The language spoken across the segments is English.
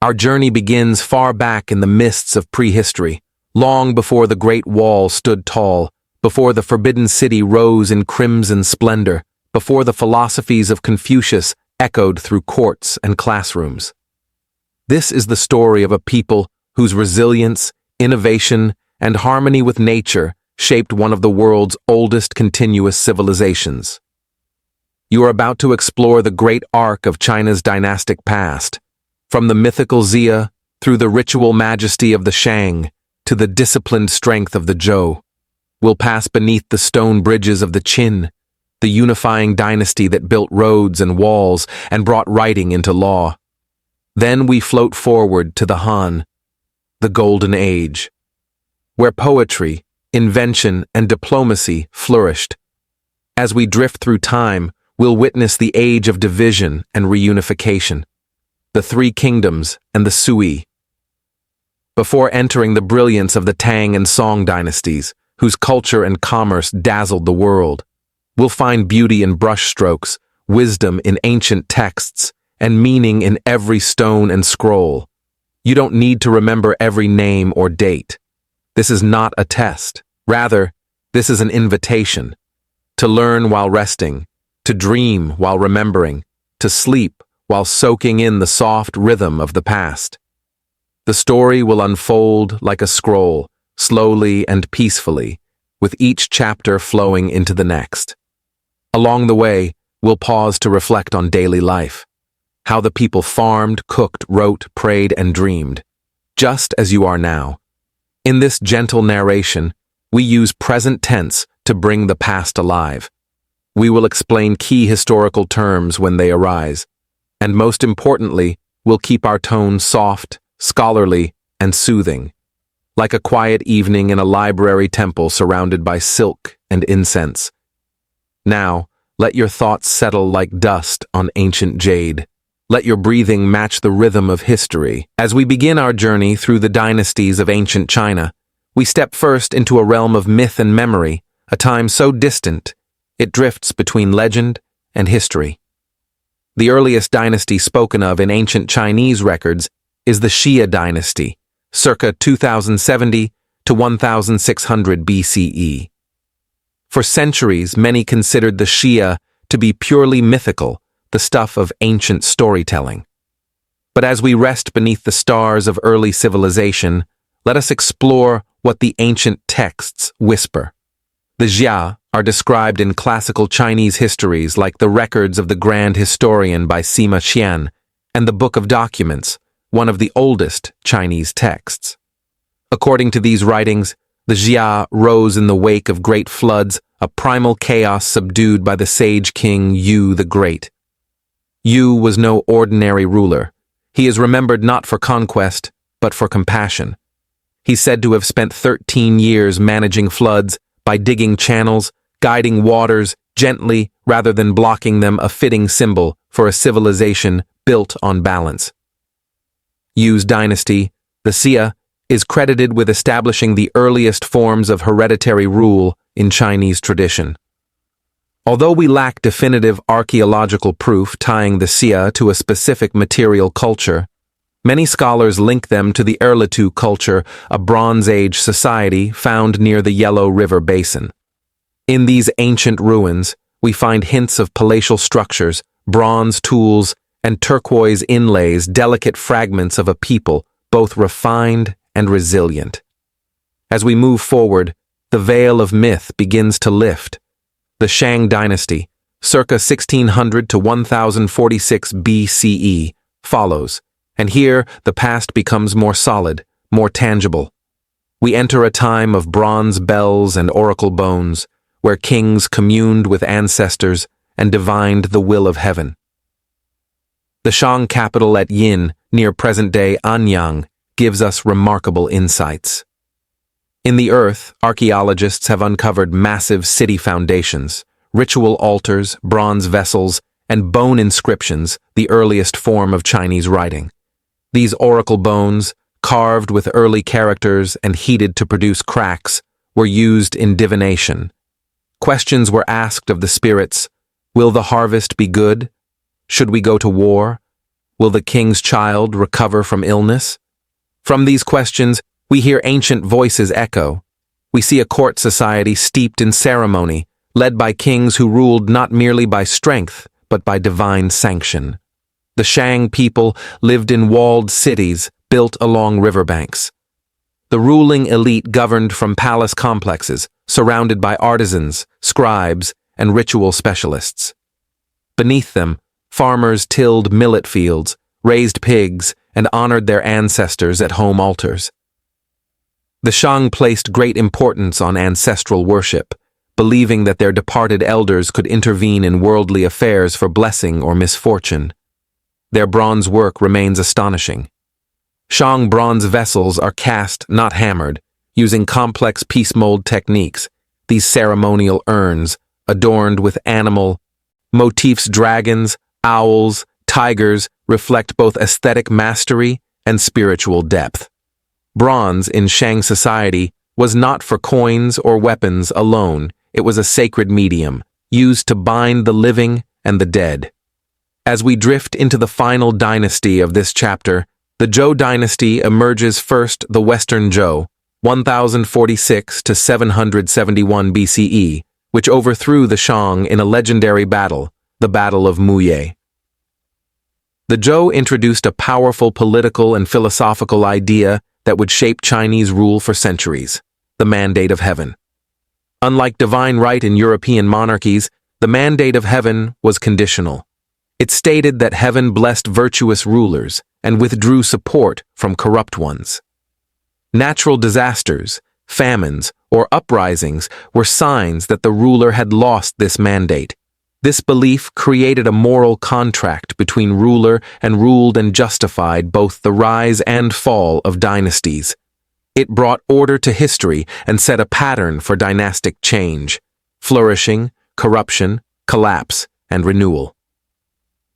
Our journey begins far back in the mists of prehistory, long before the Great Wall stood tall, before the Forbidden City rose in crimson splendor, before the philosophies of Confucius echoed through courts and classrooms. This is the story of a people whose resilience, innovation, and harmony with nature shaped one of the world's oldest continuous civilizations. You are about to explore the great arc of China's dynastic past, from the mythical Xia through the ritual majesty of the Shang to the disciplined strength of the Zhou. We'll pass beneath the stone bridges of the Qin, the unifying dynasty that built roads and walls and brought writing into law. Then we float forward to the Han, the Golden Age, where poetry, invention, and diplomacy flourished. As we drift through time, we'll witness the age of division and reunification, the Three Kingdoms and the Sui. Before entering the brilliance of the Tang and Song dynasties, whose culture and commerce dazzled the world, we'll find beauty in brushstrokes, wisdom in ancient texts, and meaning in every stone and scroll. You don't need to remember every name or date. This is not a test. Rather, this is an invitation to learn while resting, to dream while remembering, to sleep while soaking in the soft rhythm of the past. The story will unfold like a scroll, slowly and peacefully, with each chapter flowing into the next. Along the way, we'll pause to reflect on daily life, how the people farmed, cooked, wrote, prayed, and dreamed, just as you are now. In this gentle narration, we use present tense to bring the past alive. We will explain key historical terms when they arise, and most importantly, we'll keep our tone soft, scholarly, and soothing, like a quiet evening in a library temple surrounded by silk and incense. Now, let your thoughts settle like dust on ancient jade. Let your breathing match the rhythm of history. As we begin our journey through the dynasties of ancient China, we step first into a realm of myth and memory, a time so distant, it drifts between legend and history. The earliest dynasty spoken of in ancient Chinese records is the Xia Dynasty, circa 2070 to 1600 BCE. For centuries, many considered the Xia to be purely mythical, the stuff of ancient storytelling. But as we rest beneath the stars of early civilization, let us explore what the ancient texts whisper. The Xia are described in classical Chinese histories like the records of the Grand Historian by Sima Qian and the Book of Documents, one of the oldest Chinese texts. According to these writings, the Xia rose in the wake of great floods, a primal chaos subdued by the sage king Yu the Great. Yu was no ordinary ruler. He is remembered not for conquest, but for compassion. He's said to have spent 13 years managing floods by digging channels, guiding waters gently rather than blocking them, a fitting symbol for a civilization built on balance. Yu's dynasty, the Xia, is credited with establishing the earliest forms of hereditary rule in Chinese tradition. Although we lack definitive archaeological proof tying the Xia to a specific material culture, many scholars link them to the Erlitou culture, a Bronze Age society found near the Yellow River Basin. In these ancient ruins, we find hints of palatial structures, bronze tools, and turquoise inlays, delicate fragments of a people, both refined and resilient. As we move forward, the veil of myth begins to lift. The Shang Dynasty, circa 1600 to 1046 BCE, follows, and here the past becomes more solid, more tangible. We enter a time of bronze bells and oracle bones, where kings communed with ancestors and divined the will of heaven. The Shang capital at Yin, near present-day Anyang, gives us remarkable insights. In the earth, archaeologists have uncovered massive city foundations, ritual altars, bronze vessels, and bone inscriptions, the earliest form of Chinese writing. These oracle bones, carved with early characters and heated to produce cracks, were used in divination. Questions were asked of the spirits: will the harvest be good? Should we go to war? Will the king's child recover from illness? From these questions, we hear ancient voices echo. We see a court society steeped in ceremony, led by kings who ruled not merely by strength, but by divine sanction. The Shang people lived in walled cities built along riverbanks. The ruling elite governed from palace complexes, surrounded by artisans, scribes, and ritual specialists. Beneath them, farmers tilled millet fields, raised pigs, and honored their ancestors at home altars. The Shang placed great importance on ancestral worship, believing that their departed elders could intervene in worldly affairs for blessing or misfortune. Their bronze work remains astonishing. Shang bronze vessels are cast, not hammered, using complex piece mold techniques. These ceremonial urns, adorned with animal motifs, dragons, owls, tigers, reflect both aesthetic mastery and spiritual depth. Bronze in Shang society was not for coins or weapons alone. It was a sacred medium, used to bind the living and the dead. As we drift into the final dynasty of this chapter, the Zhou dynasty emerges first, the Western Zhou, 1046 to 771 BCE, which overthrew the Shang in a legendary battle, the Battle of Muye. The Zhou introduced a powerful political and philosophical idea that would shape Chinese rule for centuries, the mandate of heaven. Unlike divine right in European monarchies, the mandate of heaven was conditional. It stated that heaven blessed virtuous rulers and withdrew support from corrupt ones. Natural disasters, famines, or uprisings were signs that the ruler had lost this mandate. This belief created a moral contract between ruler and ruled and justified both the rise and fall of dynasties. It brought order to history and set a pattern for dynastic change, flourishing, corruption, collapse, and renewal.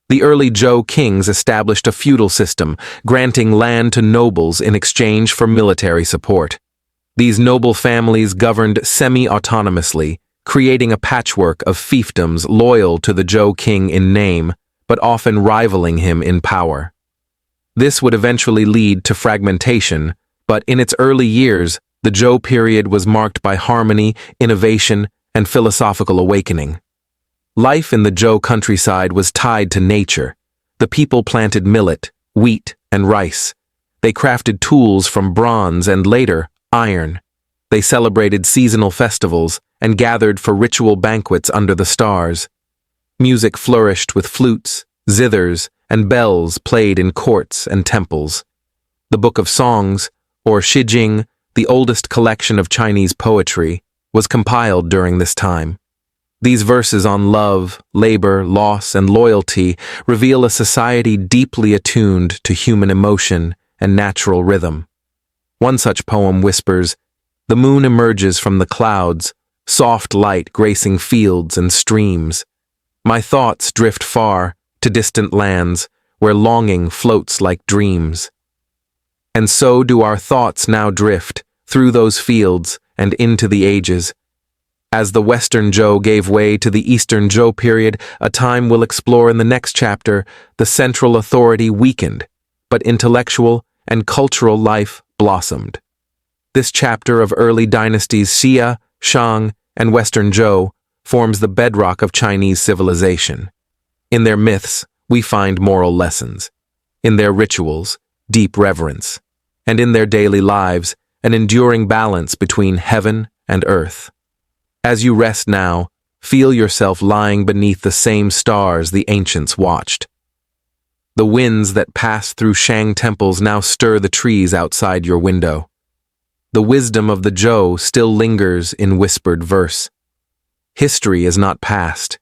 The early Zhou kings established a feudal system, granting land to nobles in exchange for military support. These noble families governed semi-autonomously, creating a patchwork of fiefdoms loyal to the Zhou king in name, but often rivaling him in power. This would eventually lead to fragmentation, but in its early years, the Zhou period was marked by harmony, innovation, and philosophical awakening. Life in the Zhou countryside was tied to nature. The people planted millet, wheat, and rice. They crafted tools from bronze and later, iron. They celebrated seasonal festivals and gathered for ritual banquets under the stars. Music flourished with flutes, zithers, and bells played in courts and temples. The Book of Songs, or Shijing, the oldest collection of Chinese poetry, was compiled during this time. These verses on love, labor, loss, and loyalty reveal a society deeply attuned to human emotion and natural rhythm. One such poem whispers, "The moon emerges from the clouds, soft light gracing fields and streams. My thoughts drift far to distant lands where longing floats like dreams." And so do our thoughts now drift through those fields and into the ages. As the Western Zhou gave way to the Eastern Zhou period, a time we'll explore in the next chapter, the central authority weakened, but intellectual and cultural life blossomed. This chapter of early dynasties Xia, Shang, and Western Zhou forms the bedrock of Chinese civilization. In their myths, we find moral lessons. In their rituals, deep reverence. And in their daily lives, an enduring balance between heaven and earth. As you rest now, feel yourself lying beneath the same stars the ancients watched. The winds that pass through Shang temples now stir the trees outside your window. The wisdom of the Zhou still lingers in whispered verse. History is not past.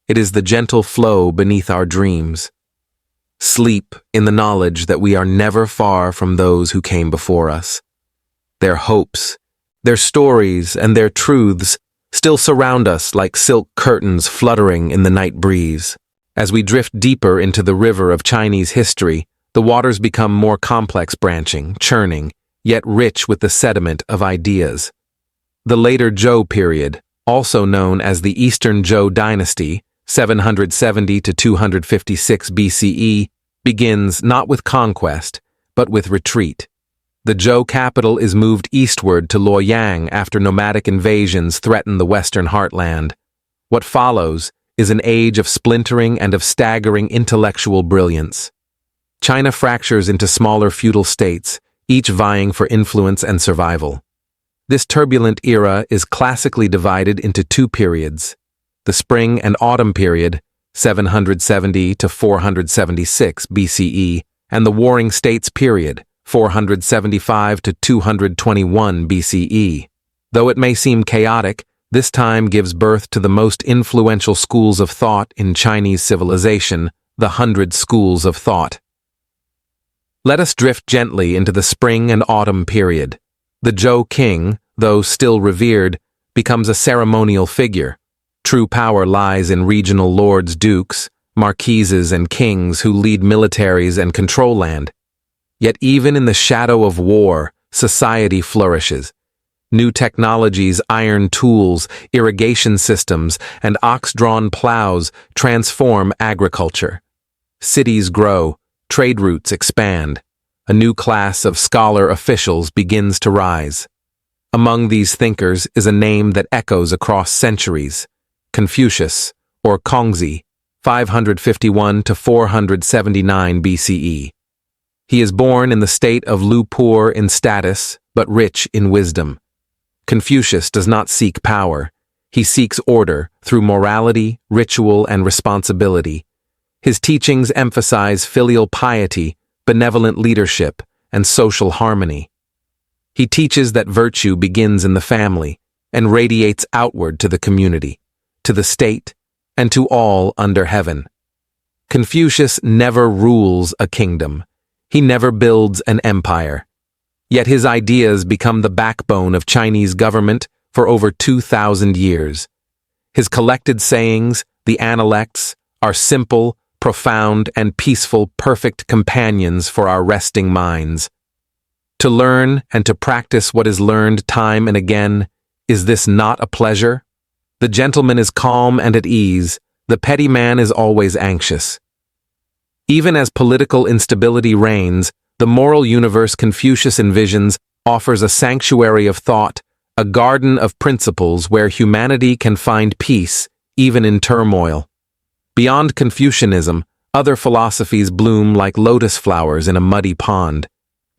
It is the gentle flow beneath our dreams. Sleep in the knowledge that we are never far from those who came before us. Their hopes, their stories, and their truths still surround us like silk curtains fluttering in the night breeze. As we drift deeper into the river of Chinese history, the waters become more complex, branching, churning, yet rich with the sediment of ideas. The later Zhou period, also known as the Eastern Zhou Dynasty, 770 to 256 BCE, begins not with conquest, but with retreat. The Zhou capital is moved eastward to Luoyang after nomadic invasions threaten the western heartland. What follows is an age of splintering and of staggering intellectual brilliance. China fractures into smaller feudal states, each vying for influence and survival. This turbulent era is classically divided into two periods: the Spring and Autumn period, 770 to 476 BCE, and the Warring States period, 475 to 221 BCE. Though it may seem chaotic, this time gives birth to the most influential schools of thought in Chinese civilization, the 100 Schools of Thought. Let us drift gently into the Spring and Autumn period. The Zhou king, though still revered, becomes a ceremonial figure. True power lies in regional lords, dukes, marquises, and kings who lead militaries and control land. Yet even in the shadow of war, society flourishes. New technologies, iron tools, irrigation systems, and ox-drawn plows transform agriculture. Cities grow, trade routes expand. A new class of scholar officials begins to rise. Among these thinkers is a name that echoes across centuries: Confucius, or Kongzi, 551 to 479 BCE. He is born in the state of Lu, poor in status, but rich in wisdom. Confucius does not seek power. He seeks order through morality, ritual, and responsibility. His teachings emphasize filial piety, benevolent leadership, and social harmony. He teaches that virtue begins in the family and radiates outward to the community, to the state, and to all under heaven. Confucius never rules a kingdom. He never builds an empire. Yet his ideas become the backbone of Chinese government for over 2,000 years. His collected sayings, the Analects, are simple, profound, and peaceful, perfect companions for our resting minds. To learn and to practice what is learned time and again, is this not a pleasure? The gentleman is calm and at ease, the petty man is always anxious. Even as political instability reigns, the moral universe Confucius envisions offers a sanctuary of thought, a garden of principles where humanity can find peace, even in turmoil. Beyond Confucianism, other philosophies bloom like lotus flowers in a muddy pond.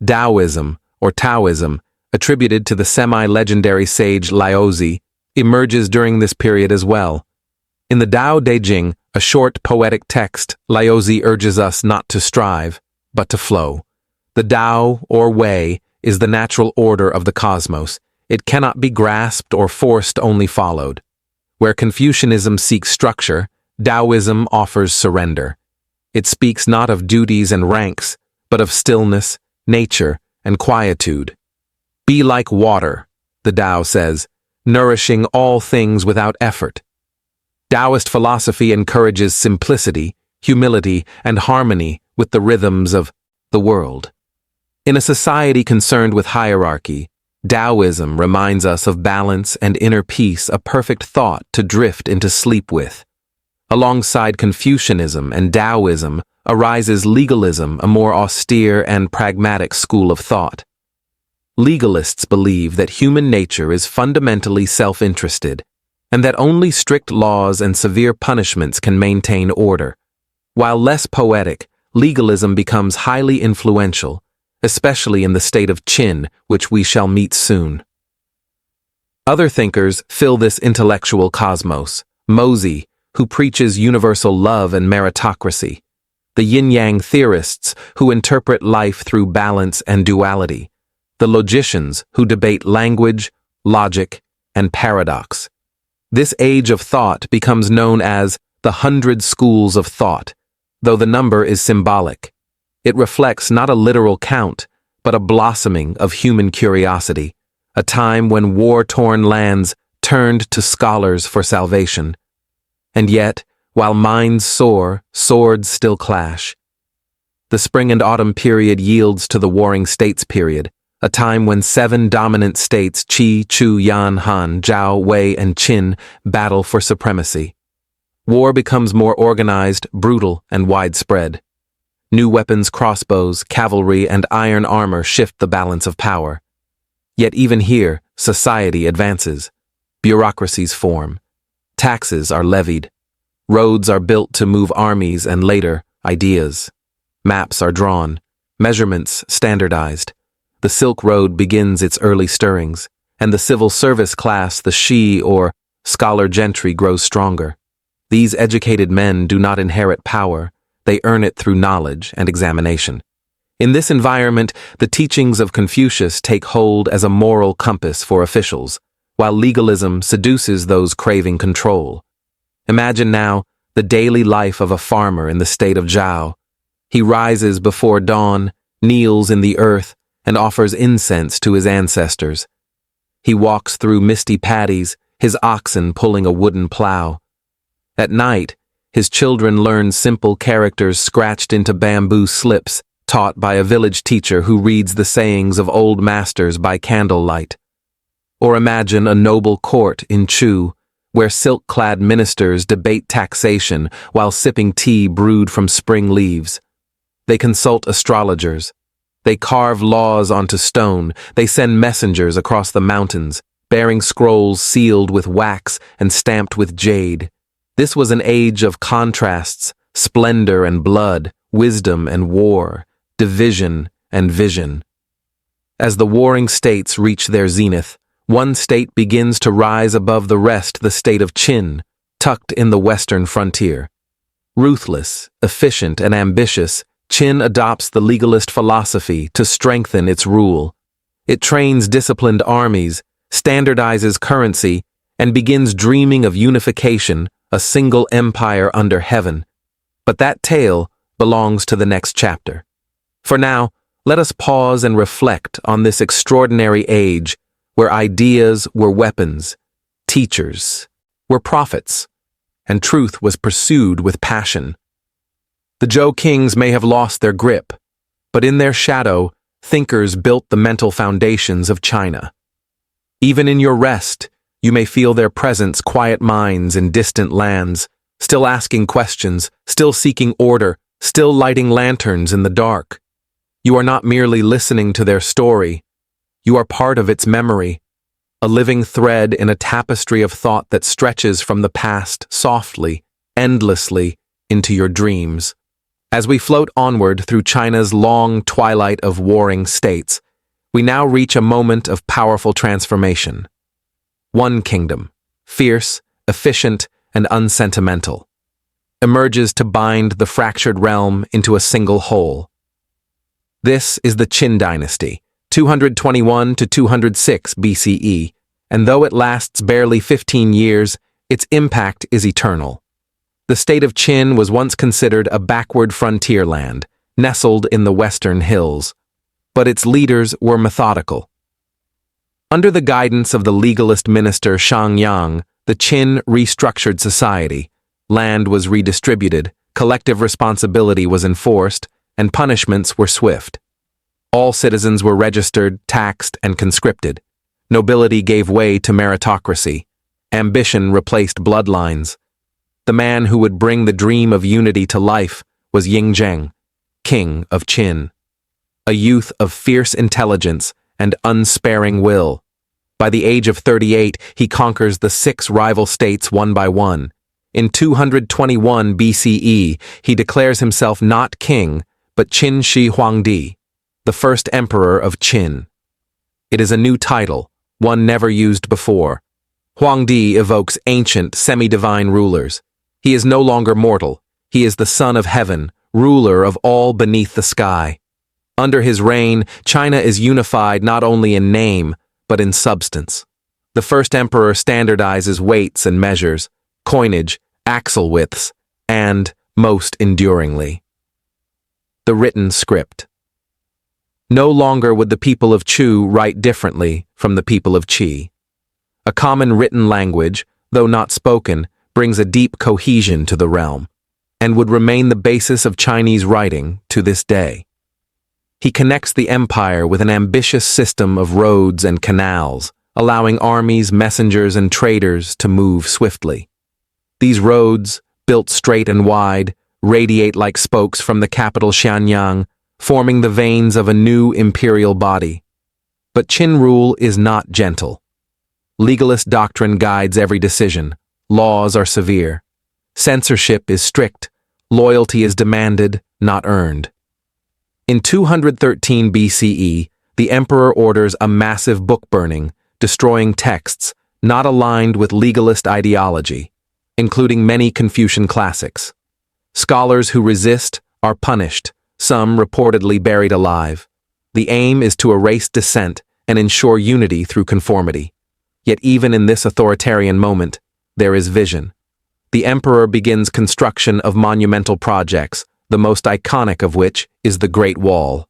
Taoism, or Taoism, attributed to the semi-legendary sage Laozi, emerges during this period as well. In the Tao Te Ching, a short poetic text, Laozi urges us not to strive, but to flow. The Tao, or way, is the natural order of the cosmos. It cannot be grasped or forced, only followed. Where Confucianism seeks structure, Taoism offers surrender. It speaks not of duties and ranks, but of stillness, nature, and quietude. Be like water, the Tao says, nourishing all things without effort. Taoist philosophy encourages simplicity, humility, and harmony with the rhythms of the world. In a society concerned with hierarchy, Taoism reminds us of balance and inner peace, a perfect thought to drift into sleep with. Alongside Confucianism and Taoism arises legalism, a more austere and pragmatic school of thought. Legalists believe that human nature is fundamentally self-interested, and that only strict laws and severe punishments can maintain order. While less poetic, legalism becomes highly influential, especially in the state of Qin, which we shall meet soon. Other thinkers fill this intellectual cosmos: Mozi, who preaches universal love and meritocracy; the yin-yang theorists, who interpret life through balance and duality; the logicians, who debate language, logic, and paradox. This age of thought becomes known as the 100 Schools of Thought, though the number is symbolic. It reflects not a literal count, but a blossoming of human curiosity, a time when war-torn lands turned to scholars for salvation. And yet, while minds soar, swords still clash. The Spring and Autumn period yields to the Warring States period, a time when 7 dominant states, Qi, Chu, Yan, Han, Zhou, Wei, and Qin, battle for supremacy. War becomes more organized, brutal, and widespread. New weapons, crossbows, cavalry, and iron armor shift the balance of power. Yet even here, society advances. Bureaucracies form. Taxes are levied. Roads are built to move armies and later, ideas. Maps are drawn. Measurements standardized. The Silk Road begins its early stirrings, and the civil service class, the Shi or scholar gentry, grows stronger. These educated men do not inherit power, they earn it through knowledge and examination. In this environment, the teachings of Confucius take hold as a moral compass for officials, while legalism seduces those craving control. Imagine now the daily life of a farmer in the state of Zhou. He rises before dawn, kneels in the earth, and offers incense to his ancestors. He walks through misty paddies, his oxen pulling a wooden plow. At night, his children learn simple characters scratched into bamboo slips, taught by a village teacher who reads the sayings of old masters by candlelight. Or imagine a noble court in Chu, where silk-clad ministers debate taxation while sipping tea brewed from spring leaves. They consult astrologers. They carve laws onto stone. They send messengers across the mountains, bearing scrolls sealed with wax and stamped with jade. This was an age of contrasts, splendor and blood, wisdom and war, division and vision. As the warring states reach their zenith, one state begins to rise above the rest, the state of Qin, tucked in the western frontier. Ruthless, efficient, and ambitious, Qin adopts the legalist philosophy to strengthen its rule. It trains disciplined armies, standardizes currency, and begins dreaming of unification, a single empire under heaven. But that tale belongs to the next chapter. For now, let us pause and reflect on this extraordinary age where ideas were weapons, teachers were prophets, and truth was pursued with passion. The Zhou kings may have lost their grip, but in their shadow, thinkers built the mental foundations of China. Even in your rest, you may feel their presence, quiet minds in distant lands, still asking questions, still seeking order, still lighting lanterns in the dark. You are not merely listening to their story, you are part of its memory, a living thread in a tapestry of thought that stretches from the past softly, endlessly, into your dreams. As we float onward through China's long twilight of warring states, we now reach a moment of powerful transformation. One kingdom, fierce, efficient, and unsentimental, emerges to bind the fractured realm into a single whole. This is the Qin Dynasty, 221 to 206 BCE, and though it lasts barely 15 years, its impact is eternal. The state of Qin was once considered a backward frontier land, nestled in the western hills, but its leaders were methodical. Under the guidance of the legalist minister Shang Yang, the Qin restructured society. Land was redistributed, collective responsibility was enforced, and punishments were swift. All citizens were registered, taxed, and conscripted. Nobility gave way to meritocracy. Ambition replaced bloodlines. The man who would bring the dream of unity to life was Zheng, king of Qin. A youth of fierce intelligence and unsparing will. By the age of 38, he conquers the 6 rival states one by one. In 221 BCE, he declares himself not king, but Qin Shi Huangdi, the first emperor of Qin. It is a new title, one never used before. Huangdi evokes ancient, semi-divine rulers. He is no longer mortal. He is the son of heaven, ruler of all beneath the sky. Under his reign, China is unified not only in name, but in substance. The first emperor standardizes weights and measures, coinage, axle widths, and, most enduringly, the written script. No longer would the people of Chu write differently from the people of Qi. A common written language, though not spoken, brings a deep cohesion to the realm, and would remain the basis of Chinese writing to this day. He connects the empire with an ambitious system of roads and canals, allowing armies, messengers, and traders to move swiftly. These roads, built straight and wide, radiate like spokes from the capital Xianyang, forming the veins of a new imperial body. But Qin rule is not gentle. Legalist doctrine guides every decision. Laws are severe. Censorship is strict. Loyalty is demanded, not earned. In 213 BCE, the emperor orders a massive book burning, destroying texts not aligned with legalist ideology, including many Confucian classics. Scholars who resist are punished, some reportedly buried alive. The aim is to erase dissent and ensure unity through conformity. Yet even in this authoritarian moment, there is vision. The emperor begins construction of monumental projects, the most iconic of which is the Great Wall.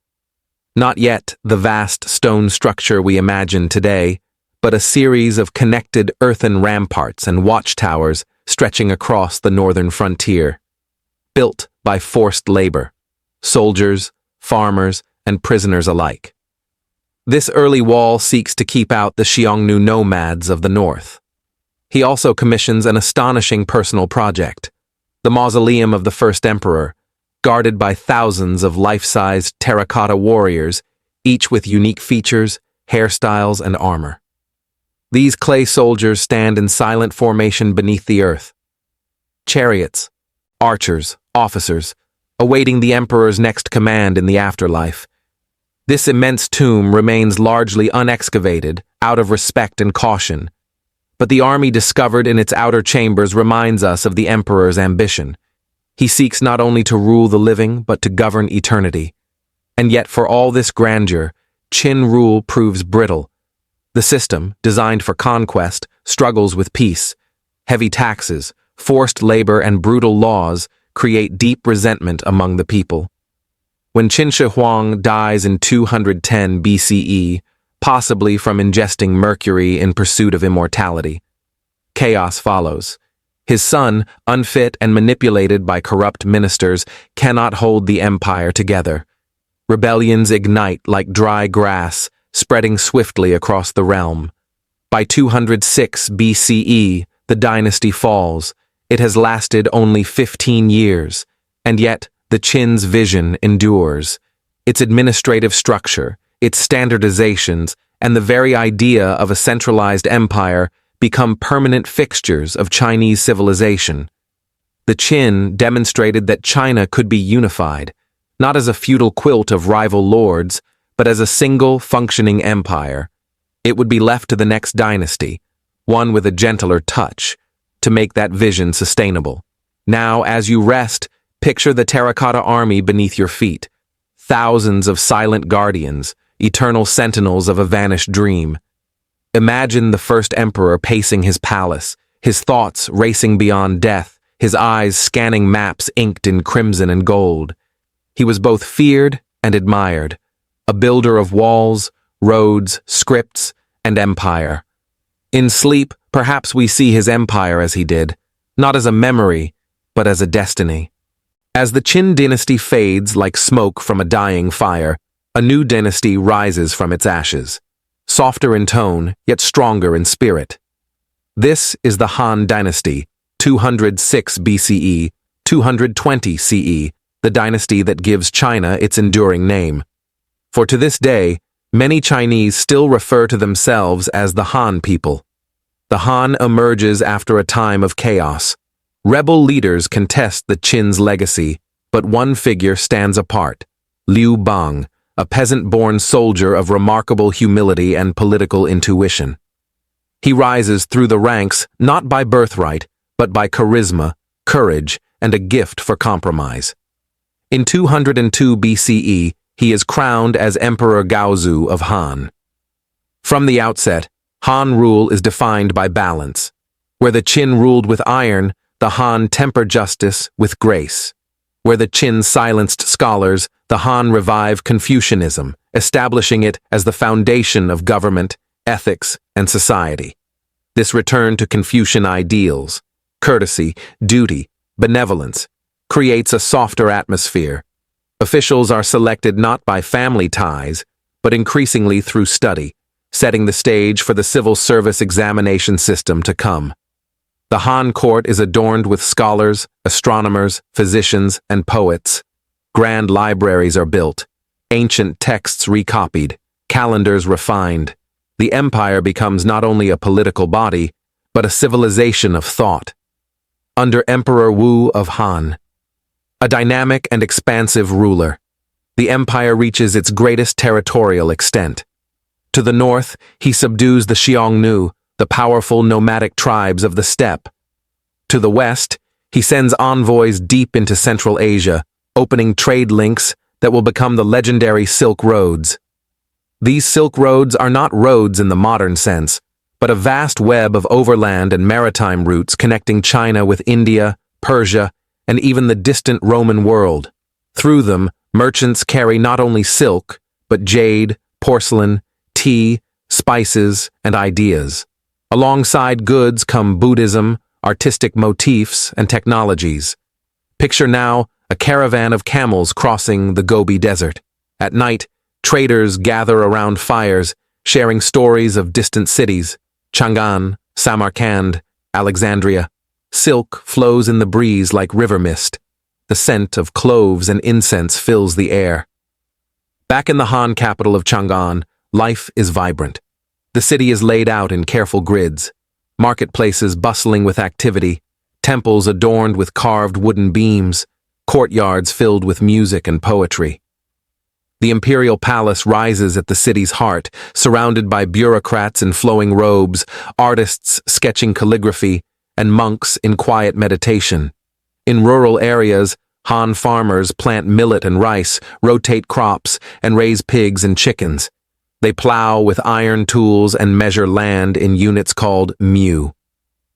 Not yet the vast stone structure we imagine today, but a series of connected earthen ramparts and watchtowers stretching across the northern frontier. Built by forced labor, soldiers, farmers, and prisoners alike. This early wall seeks to keep out the Xiongnu nomads of the north. He also commissions an astonishing personal project, the mausoleum of the first emperor, guarded by thousands of life-sized terracotta warriors, each with unique features, hairstyles, and armor. These clay soldiers stand in silent formation beneath the earth. Chariots, archers, officers, awaiting the emperor's next command in the afterlife. This immense tomb remains largely unexcavated, out of respect and caution, but the army discovered in its outer chambers reminds us of the emperor's ambition. He seeks not only to rule the living, but to govern eternity. And yet for all this grandeur, Qin rule proves brittle. The system, designed for conquest, struggles with peace. Heavy taxes, forced labor, and brutal laws create deep resentment among the people. When Qin Shi Huang dies in 210 BCE, possibly from ingesting mercury in pursuit of immortality, chaos follows. His son, unfit and manipulated by corrupt ministers, cannot hold the empire together. Rebellions ignite like dry grass, spreading swiftly across the realm. By 206 BCE, the dynasty falls. It has lasted only 15 years, and yet the Qin's vision endures. Its administrative structure, its standardizations, and the very idea of a centralized empire become permanent fixtures of Chinese civilization. The Qin demonstrated that China could be unified, not as a feudal quilt of rival lords, but as a single functioning empire. It would be left to the next dynasty, one with a gentler touch, to make that vision sustainable. Now, as you rest, picture the terracotta army beneath your feet. Thousands of silent guardians, eternal sentinels of a vanished dream. Imagine the first emperor pacing his palace, his thoughts racing beyond death, his eyes scanning maps inked in crimson and gold. He was both feared and admired, a builder of walls, roads, scripts, and empire. In sleep, perhaps we see his empire as he did, not as a memory, but as a destiny. As the Qin dynasty fades like smoke from a dying fire, a new dynasty rises from its ashes, softer in tone, yet stronger in spirit. This is the Han Dynasty, 206 BCE, 220 CE, the dynasty that gives China its enduring name. For to this day, many Chinese still refer to themselves as the Han people. The Han emerges after a time of chaos. Rebel leaders contest the Qin's legacy, but one figure stands apart, Liu Bang, a peasant-born soldier of remarkable humility and political intuition. He rises through the ranks not by birthright, but by charisma, courage, and a gift for compromise. In 202 BCE, he is crowned as Emperor Gaozu of Han. From the outset, Han rule is defined by balance. Where the Qin ruled with iron, the Han tempered justice with grace. Where the Qin silenced scholars, the Han revived Confucianism, establishing it as the foundation of government, ethics, and society. This return to Confucian ideals, courtesy, duty, benevolence, creates a softer atmosphere. Officials are selected not by family ties, but increasingly through study, setting the stage for the civil service examination system to come. The Han court is adorned with scholars, astronomers, physicians, and poets. Grand libraries are built, ancient texts recopied, calendars refined. The empire becomes not only a political body, but a civilization of thought. Under Emperor Wu of Han, a dynamic and expansive ruler, the empire reaches its greatest territorial extent. To the north, he subdues the Xiongnu, the powerful nomadic tribes of the steppe. To the west, he sends envoys deep into Central Asia, opening trade links that will become the legendary Silk Roads. These Silk Roads are not roads in the modern sense, but a vast web of overland and maritime routes connecting China with India, Persia, and even the distant Roman world. Through them, merchants carry not only silk, but jade, porcelain, tea, spices, and ideas. Alongside goods come Buddhism, artistic motifs, and technologies. Picture now a caravan of camels crossing the Gobi Desert. At night, traders gather around fires, sharing stories of distant cities, Chang'an, Samarkand, Alexandria. Silk flows in the breeze like river mist. The scent of cloves and incense fills the air. Back in the Han capital of Chang'an, life is vibrant. The city is laid out in careful grids, marketplaces bustling with activity, temples adorned with carved wooden beams, courtyards filled with music and poetry. The imperial palace rises at the city's heart, surrounded by bureaucrats in flowing robes, artists sketching calligraphy, and monks in quiet meditation. In rural areas, Han farmers plant millet and rice, rotate crops, and raise pigs and chickens. They plow with iron tools and measure land in units called mu.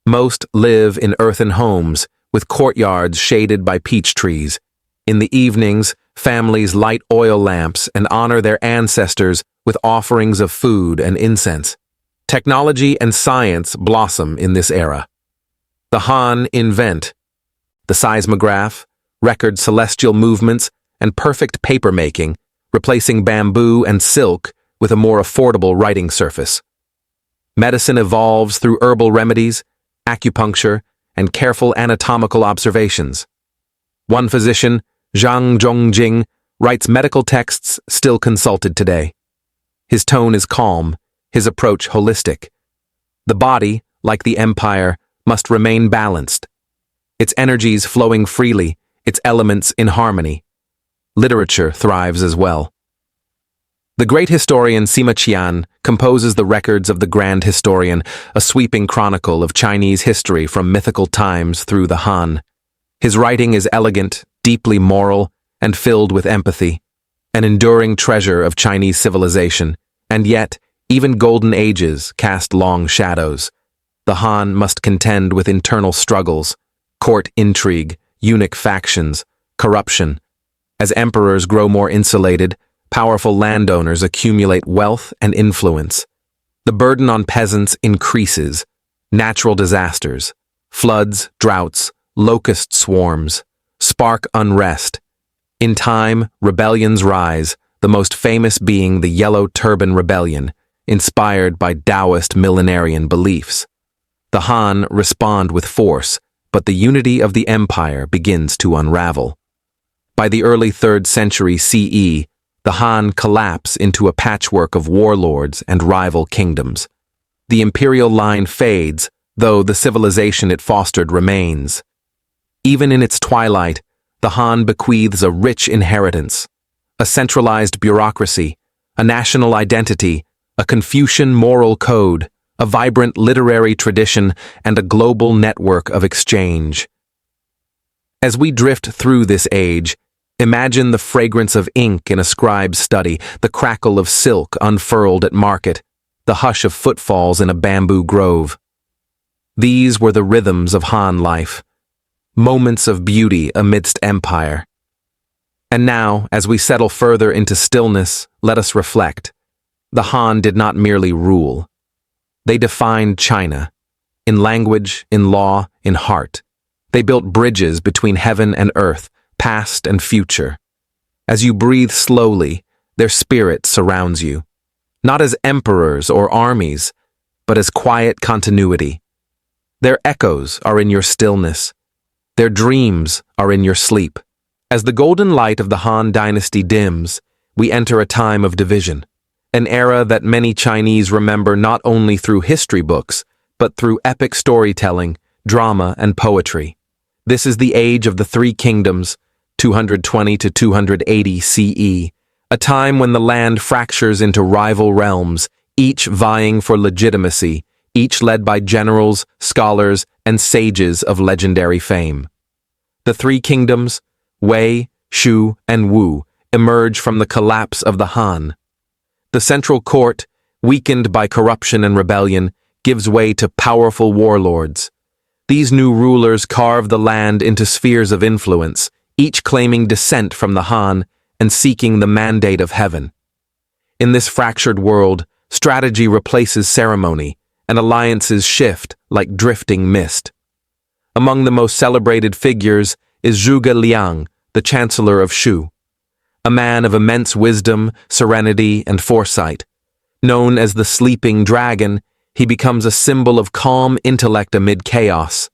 Most live in earthen homes, with courtyards shaded by peach trees. In the evenings, families light oil lamps and honor their ancestors with offerings of food and incense. Technology and science blossom in this era. The Han invent the seismograph, record celestial movements, and perfect papermaking, replacing bamboo and silk with a more affordable writing surface. Medicine evolves through herbal remedies, acupuncture, and careful anatomical observations. One physician, Zhang Zhongjing, writes medical texts still consulted today. His tone is calm, his approach holistic. The body, like the empire, must remain balanced. Its energies flowing freely, its elements in harmony. Literature thrives as well. The great historian Sima Qian composes the records of the Grand Historian, a sweeping chronicle of Chinese history from mythical times through the Han. His writing is elegant, deeply moral, and filled with empathy, an enduring treasure of Chinese civilization, and yet, even golden ages cast long shadows. The Han must contend with internal struggles, court intrigue, eunuch factions, corruption. As emperors grow more insulated, powerful landowners accumulate wealth and influence. The burden on peasants increases. Natural disasters, floods, droughts, locust swarms, spark unrest. In time, rebellions rise, the most famous being the Yellow Turban Rebellion, inspired by Taoist millenarian beliefs. The Han respond with force, but the unity of the empire begins to unravel. By the early 3rd century CE, the Han collapse into a patchwork of warlords and rival kingdoms. The imperial line fades, though the civilization it fostered remains. Even in its twilight, the Han bequeaths a rich inheritance, a centralized bureaucracy, a national identity, a Confucian moral code, a vibrant literary tradition, and a global network of exchange. As we drift through this age, imagine the fragrance of ink in a scribe's study, the crackle of silk unfurled at market, the hush of footfalls in a bamboo grove. These were the rhythms of Han life, moments of beauty amidst empire. And now, as we settle further into stillness, let us reflect. The Han did not merely rule. They defined China, in language, in law, in heart. They built bridges between heaven and earth, past and future. As you breathe slowly, their spirit surrounds you, not as emperors or armies, but as quiet continuity. Their echoes are in your stillness. Their dreams are in your sleep. As the golden light of the Han Dynasty dims, we enter a time of division, an era that many Chinese remember not only through history books, but through epic storytelling, drama, and poetry. This is the age of the Three Kingdoms, 220 to 280 CE, a time when the land fractures into rival realms, each vying for legitimacy, each led by generals, scholars, and sages of legendary fame. The Three Kingdoms, Wei, Shu, and Wu, emerge from the collapse of the Han. The central court, weakened by corruption and rebellion, gives way to powerful warlords. These new rulers carve the land into spheres of influence, each claiming descent from the Han and seeking the mandate of heaven. In this fractured world, strategy replaces ceremony, and alliances shift like drifting mist. Among the most celebrated figures is Zhuge Liang, the Chancellor of Shu. A man of immense wisdom, serenity, and foresight. Known as the Sleeping Dragon, he becomes a symbol of calm intellect amid chaos.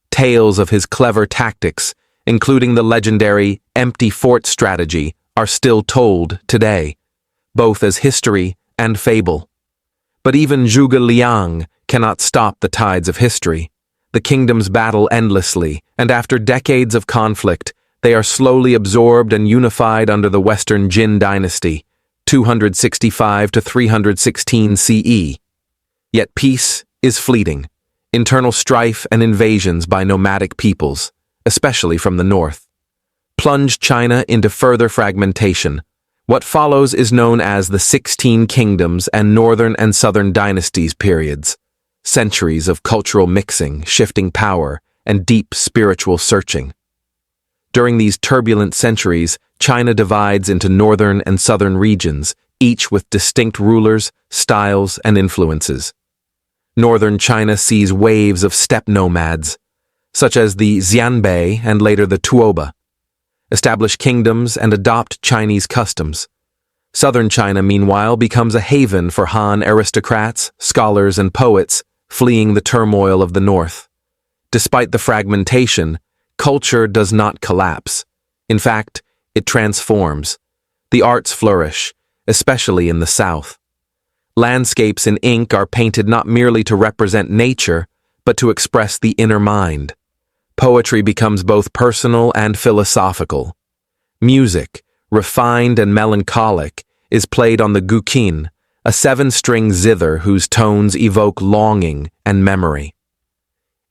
Tales of his clever tactics, including the legendary empty fort strategy, are still told today, both as history and fable. But even Zhuge Liang cannot stop the tides of history. The kingdoms battle endlessly, and after decades of conflict, they are slowly absorbed and unified under the Western Qin Dynasty, 265 to 316 CE. Yet peace is fleeting, internal strife and invasions by nomadic peoples, especially from the north, plunge China into further fragmentation. What follows is known as the 16 Kingdoms and Northern and Southern Dynasties periods, centuries of cultural mixing, shifting power, and deep spiritual searching. During these turbulent centuries, China divides into northern and southern regions, each with distinct rulers, styles, and influences. Northern China sees waves of steppe nomads, such as the Xianbei and later the Tuoba, establish kingdoms and adopt Chinese customs. Southern China, meanwhile, becomes a haven for Han aristocrats, scholars, and poets, fleeing the turmoil of the north. Despite the fragmentation, culture does not collapse. In fact, it transforms. The arts flourish, especially in the south. Landscapes in ink are painted not merely to represent nature, but to express the inner mind. Poetry becomes both personal and philosophical. Music, refined and melancholic, is played on the guqin, a 7-string zither whose tones evoke longing and memory.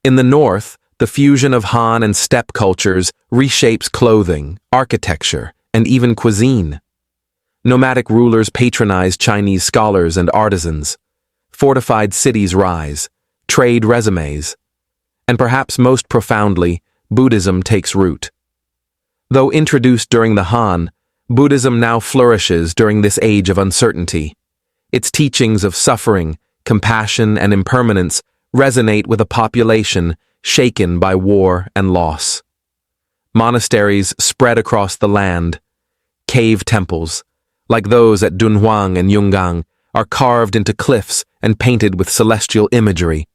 In the north, the fusion of Han and steppe cultures reshapes clothing, architecture, and even cuisine. Nomadic rulers patronize Chinese scholars and artisans. Fortified cities rise, trade resumes, and perhaps most profoundly, Buddhism takes root. Though introduced during the Han, Buddhism now flourishes during this age of uncertainty. Its teachings of suffering, compassion, and impermanence resonate with a population shaken by war and loss. Monasteries spread across the land. Cave temples, like those at Dunhuang and Yungang, are carved into cliffs and painted with celestial imagery.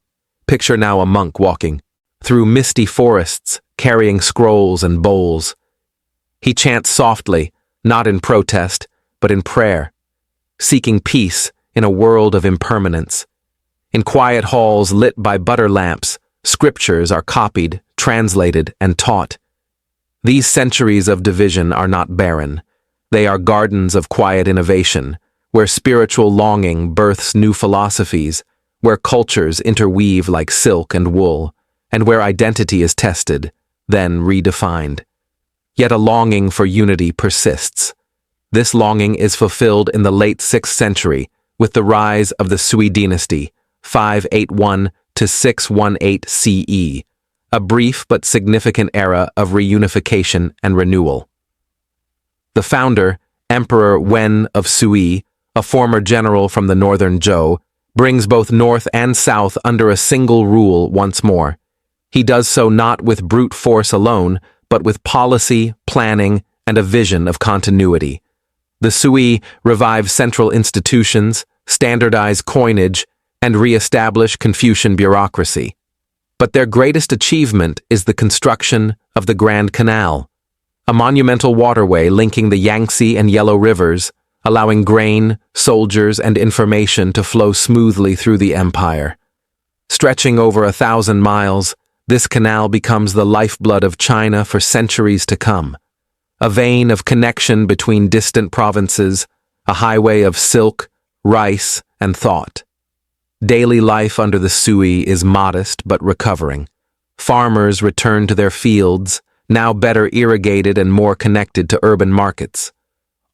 Picture now a monk walking through misty forests, carrying scrolls and bowls. He chants softly, not in protest, but in prayer, seeking peace in a world of impermanence. In quiet halls lit by butter lamps, scriptures are copied, translated, and taught. These centuries of division are not barren. They are gardens of quiet innovation, where spiritual longing births new philosophies, where cultures interweave like silk and wool, and where identity is tested, then redefined. Yet a longing for unity persists. This longing is fulfilled in the late 6th century with the rise of the Sui dynasty, 581 to 618 CE, a brief but significant era of reunification and renewal. The founder, Emperor Wen of Sui, a former general from the northern Zhou, brings both north and south under a single rule once more. He does so not with brute force alone, but with policy, planning, and a vision of continuity. The Sui revive central institutions, standardize coinage, and re-establish Confucian bureaucracy. But their greatest achievement is the construction of the Grand Canal, a monumental waterway linking the Yangtze and Yellow rivers, allowing grain, soldiers, and information to flow smoothly through the empire. Stretching over 1,000 miles, this canal becomes the lifeblood of China for centuries to come, a vein of connection between distant provinces, a highway of silk, rice, and thought. Daily life under the Sui is modest but recovering. Farmers return to their fields, now better irrigated and more connected to urban markets.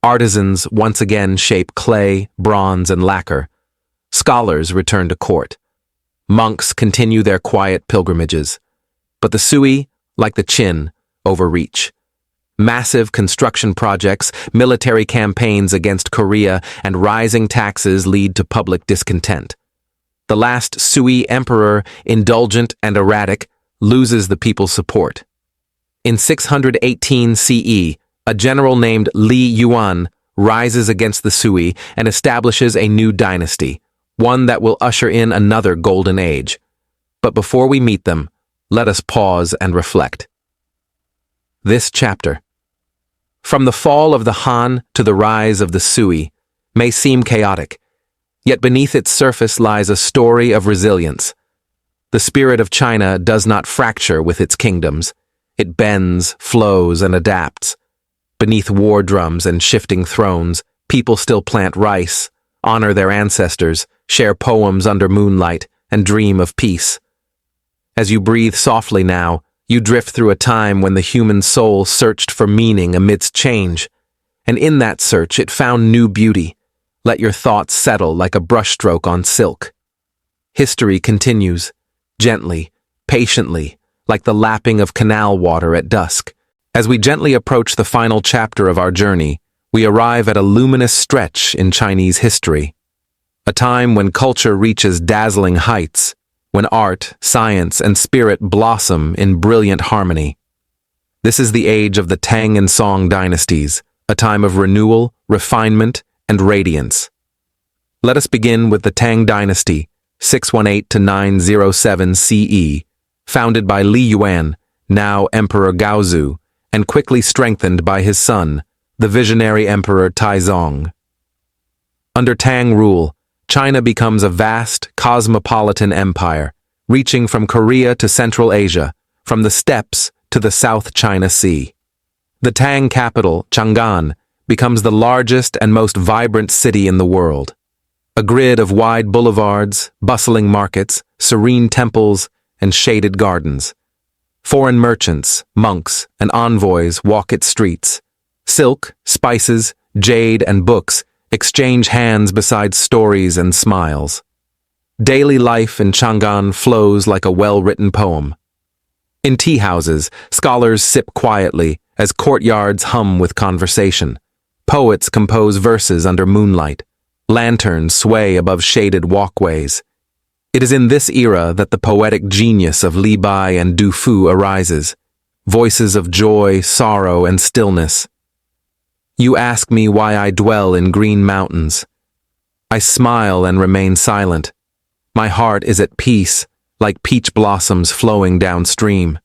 Artisans once again shape clay, bronze, and lacquer. Scholars return to court. Monks continue their quiet pilgrimages. But the Sui, like the Qin, overreach. Massive construction projects, military campaigns against Korea, and rising taxes lead to public discontent. The last Sui emperor, indulgent and erratic, loses the people's support. In 618 CE, a general named Li Yuan rises against the Sui and establishes a new dynasty, one that will usher in another golden age. But before we meet them, let us pause and reflect. This chapter, from the fall of the Han to the rise of the Sui, may seem chaotic, yet beneath its surface lies a story of resilience. The spirit of China does not fracture with its kingdoms. It bends, flows, and adapts. Beneath war drums and shifting thrones, people still plant rice, honor their ancestors, share poems under moonlight, and dream of peace. As you breathe softly now, you drift through a time when the human soul searched for meaning amidst change, and in that search it found new beauty. Let your thoughts settle like a brushstroke on silk. History continues, gently, patiently, like the lapping of canal water at dusk. As we gently approach the final chapter of our journey, we arrive at a luminous stretch in Chinese history. A time when culture reaches dazzling heights, when art, science, and spirit blossom in brilliant harmony. This is the age of the Tang and Song dynasties, a time of renewal, refinement, and radiance. Let us begin with the Tang dynasty, 618 to 907 CE, founded by Li Yuan, now Emperor Gaozu, and quickly strengthened by his son, the visionary Emperor Taizong. Under Tang rule, China becomes a vast, cosmopolitan empire, reaching from Korea to Central Asia, from the steppes to the South China Sea. The Tang capital, Chang'an, becomes the largest and most vibrant city in the world. A grid of wide boulevards, bustling markets, serene temples, and shaded gardens. Foreign merchants, monks, and envoys walk its streets. Silk, spices, jade, and books exchange hands beside stories and smiles. Daily life in Chang'an flows like a well-written poem. In tea houses, scholars sip quietly as courtyards hum with conversation. Poets compose verses under moonlight. Lanterns sway above shaded walkways. It is in this era that the poetic genius of Li Bai and Du Fu arises, voices of joy, sorrow, and stillness. You ask me why I dwell in green mountains. I smile and remain silent. My heart is at peace, like peach blossoms flowing downstream.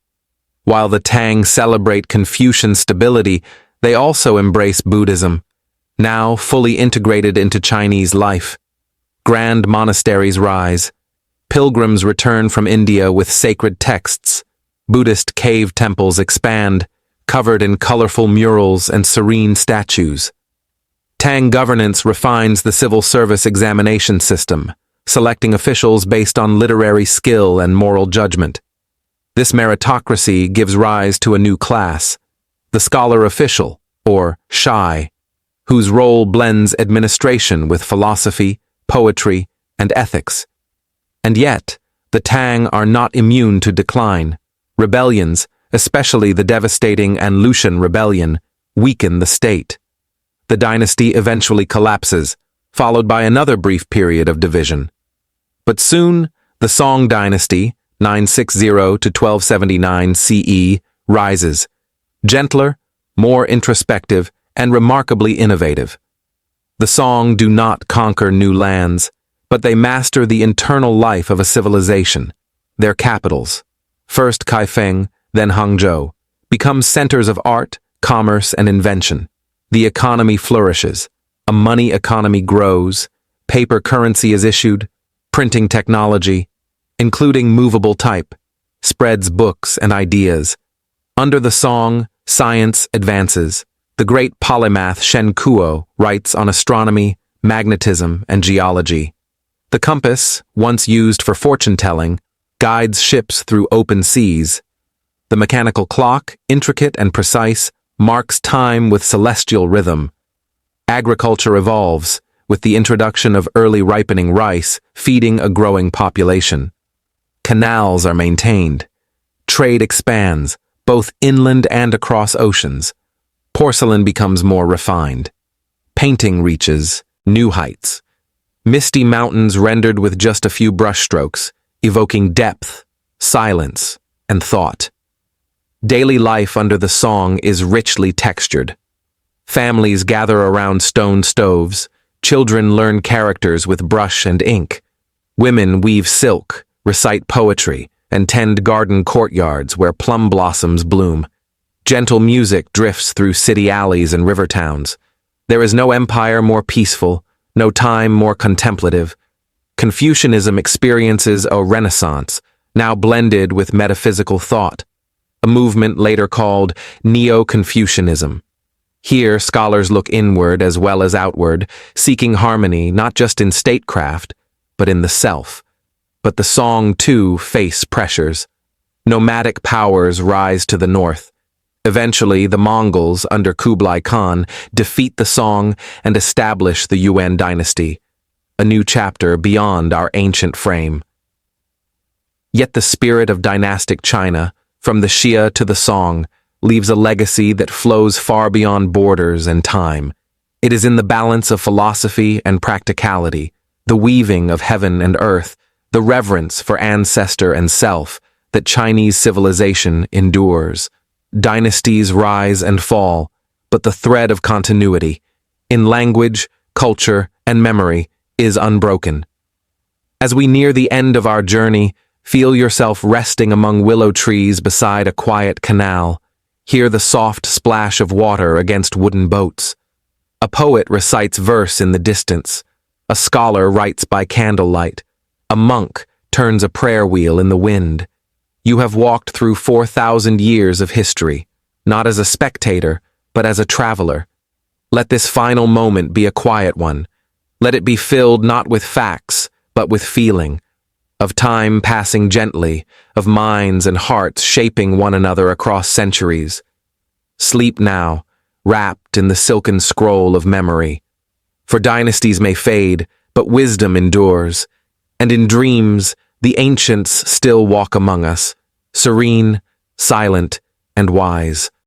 While the Tang celebrate Confucian stability, they also embrace Buddhism, now fully integrated into Chinese life. Grand monasteries rise. Pilgrims return from India with sacred texts. Buddhist cave temples expand, covered in colorful murals and serene statues. Tang governance refines the civil service examination system, selecting officials based on literary skill and moral judgment. This meritocracy gives rise to a new class, the scholar official, or Shai, whose role blends administration with philosophy, poetry, and ethics. And yet, the Tang are not immune to decline. Rebellions, especially the devastating Anlushan rebellion, weaken the state. The dynasty eventually collapses, followed by another brief period of division. But soon, the Song dynasty, 960 to 1279 CE, rises, gentler, more introspective, and remarkably innovative. The Song do not conquer new lands, but they master the internal life of a civilization, their capitals, first Kaifeng, then Hangzhou, become centers of art, commerce, and invention. The economy flourishes. A money economy grows. Paper currency is issued. Printing technology, including movable type, spreads books and ideas. Under the Song, science advances. The great polymath Shen Kuo writes on astronomy, magnetism, and geology. The compass, once used for fortune-telling, guides ships through open seas. The mechanical clock, intricate and precise, marks time with celestial rhythm. Agriculture evolves, with the introduction of early ripening rice feeding a growing population. Canals are maintained. Trade expands, both inland and across oceans. Porcelain becomes more refined. Painting reaches new heights. Misty mountains rendered with just a few brushstrokes, evoking depth, silence, and thought. Daily life under the Song is richly textured. Families gather around stone stoves. Children learn characters with brush and ink. Women weave silk, recite poetry, and tend garden courtyards where plum blossoms bloom. Gentle music drifts through city alleys and river towns. There is no empire more peaceful, no time more contemplative. Confucianism experiences a renaissance, now blended with metaphysical thought, a movement later called Neo-Confucianism. Here, scholars look inward as well as outward, seeking harmony not just in statecraft, but in the self. But the Song, too, face pressures. Nomadic powers rise to the north. Eventually, the Mongols, under Kublai Khan, defeat the Song and establish the Yuan dynasty, a new chapter beyond our ancient frame. Yet the spirit of dynastic China, from the Xia to the Song, leaves a legacy that flows far beyond borders and time. It is in the balance of philosophy and practicality, the weaving of heaven and earth, the reverence for ancestor and self, that Chinese civilization endures. Dynasties rise and fall, but the thread of continuity, in language, culture, and memory, is unbroken. As we near the end of our journey, feel yourself resting among willow trees beside a quiet canal. Hear the soft splash of water against wooden boats. A poet recites verse in the distance. A scholar writes by candlelight. A monk turns a prayer wheel in the wind. You have walked through 4,000 years of history, not as a spectator, but as a traveler. Let this final moment be a quiet one. Let it be filled not with facts, but with feeling, of time passing gently, of minds and hearts shaping one another across centuries. Sleep now, wrapped in the silken scroll of memory. For dynasties may fade, but wisdom endures, and in dreams the ancients still walk among us, serene, silent, and wise.